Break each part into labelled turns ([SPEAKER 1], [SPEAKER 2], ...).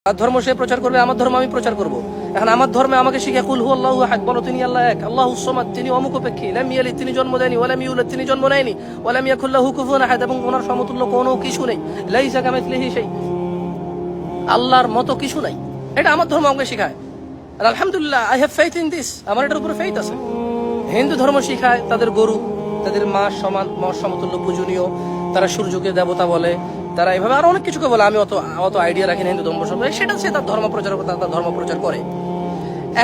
[SPEAKER 1] ধর্ম সে প্রচার করবে, আমার ধর্ম আমি প্রচার করব। এখন আমার ধর্মে আমাকে শিখে কুল হুয়াল্লাহু আহাদ, বলো তিনি আল্লাহ এক, আল্লাহুস সামাদ, তিনি অমুখপেক্ষী, লাম ইয়ালিদ, তিনি জন্ম দেয়নি, ওয়া লাম ইউলাদ, তিনি জন্ম নেয়নি, ওয়া লাম ইয়াকুল লাহু কুফুয়ান আহাদ, এবং ওনার সমতুল্য কোনো কিছু নেই, লাইসা কামিসলিহি শাই, আল্লাহর মতো কিছু নাই। এটা আমার ধর্ম আমাকে শেখায়। আর আলহামদুলিল্লাহ, I have faith in this, আমার এটার উপরে ফেইথ আছে। হিন্দু ধর্ম শিখায় তাদের গরু, তাদের মা সমান, মা সমতুল্য পূজনীয়, তারা সূর্যকে দেবতা বলে, তারা এভাবে আরো অনেক কিছুকে বলে। আমি অত আইডিয়া রাখি না হিন্দু ধর্ম সম্পর্কে, সেটা সে তার ধর্ম প্রচার, তার ধর্ম প্রচার করে।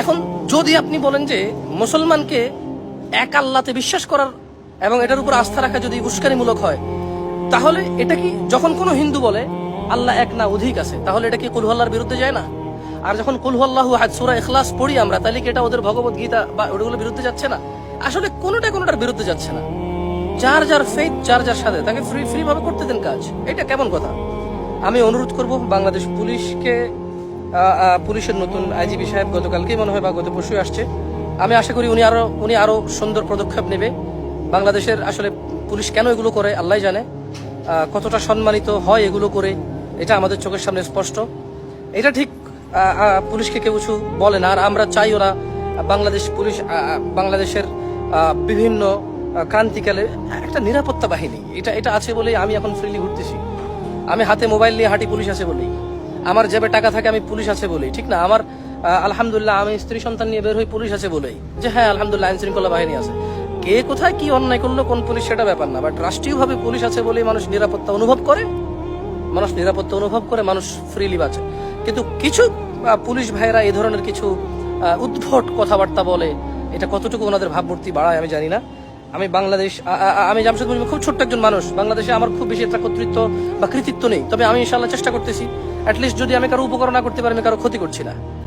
[SPEAKER 1] এখন যদি আপনি বলেন যে মুসলমানকে এক আল্লাহতে বিশ্বাস করার এবং এটার উপর আস্থা রাখা যদি উস্কানিমূলক হয়, তাহলে এটা কি, যখন কোনো হিন্দু বলে আল্লাহ এক না অধিক আছে, তাহলে এটা কি কুল হু আল্লাহর বিরুদ্ধে যায় না? আর যখন কুল হু আল্লাহু আহাদ সূরা ইখলাস পড়ি আমরা, তাহলে কি এটা ওদের ভগবত গীতা বা ওগুলোর বিরুদ্ধে যাচ্ছে না? আসলে কোনোটার বিরুদ্ধে যাচ্ছে না। যার যার ফেথ, যার যার সাথে, তাকে ফ্রি ভাবে করতে দেন কাজ। এটা কেমন কথা? আমি অনুরোধ করব বাংলাদেশ পুলিশকে, পুলিশের নতুন আইজিপি সাহেব গতকালকেই মনে হয় বা গত পরশুই আসছে, আমি আশা করি উনি আরো সুন্দর পদক্ষেপ নেবে। বাংলাদেশের আসলে পুলিশ কেন এগুলো করে আল্লাহ জানে, কতটা সম্মানিত হয় এগুলো করে, এটা আমাদের চোখের সামনে স্পষ্ট। এটা ঠিক পুলিশকে কেউ কিছু বলে না। আর আমরা চাইও না বাংলাদেশ পুলিশ, বাংলাদেশের বিভিন্ন ক্রান্তিকালে একটা নিরাপত্তা বাহিনী এটা আছে বলেই আমি এখন ফ্রিলি ঘুরতেছি। আমি হাতে মোবাইল নিয়ে হাঁটি, পুলিশ আছে বলেই। আমার জেবে টাকা থাকে, আমি পুলিশ আছে বলেই। ঠিক না? আমার আলহামদুলিল্লাহ আমি স্ত্রী সন্তান নিয়ে বের হই, পুলিশ আছে বলেই। যে হ্যাঁ আলহামদুলিল্লাহ আইন শৃঙ্খলা বাহিনী আছে। কে কোথায় কি অন্যায় করলো, কোন পুলিশ, সেটা ব্যাপার না। বাট রাষ্ট্রীয়ভাবে পুলিশ আছে বলেই মানুষ নিরাপত্তা অনুভব করে, মানুষ ফ্রিলি বাঁচে। কিন্তু কিছু পুলিশ ভাইয়েরা এই ধরনের কিছু উদ্ভট কথাবার্তা বলে, এটা কতটুকু ওনাদের ভাবমূর্তি বাড়ায় আমি জানি না। আমি জামশেদ মুজিব খুব ছোট্ট একজন মানুষ। বাংলাদেশে আমার খুব বেশি একটা কর্তৃত্ব বা কৃতিত্ব নেই, তবে আমি ইনশাআল্লাহ চেষ্টা করতেছি। অ্যাটলিস্ট যদি আমি কারো উপকার না করতে পারি, আমি কারো ক্ষতি করছি না।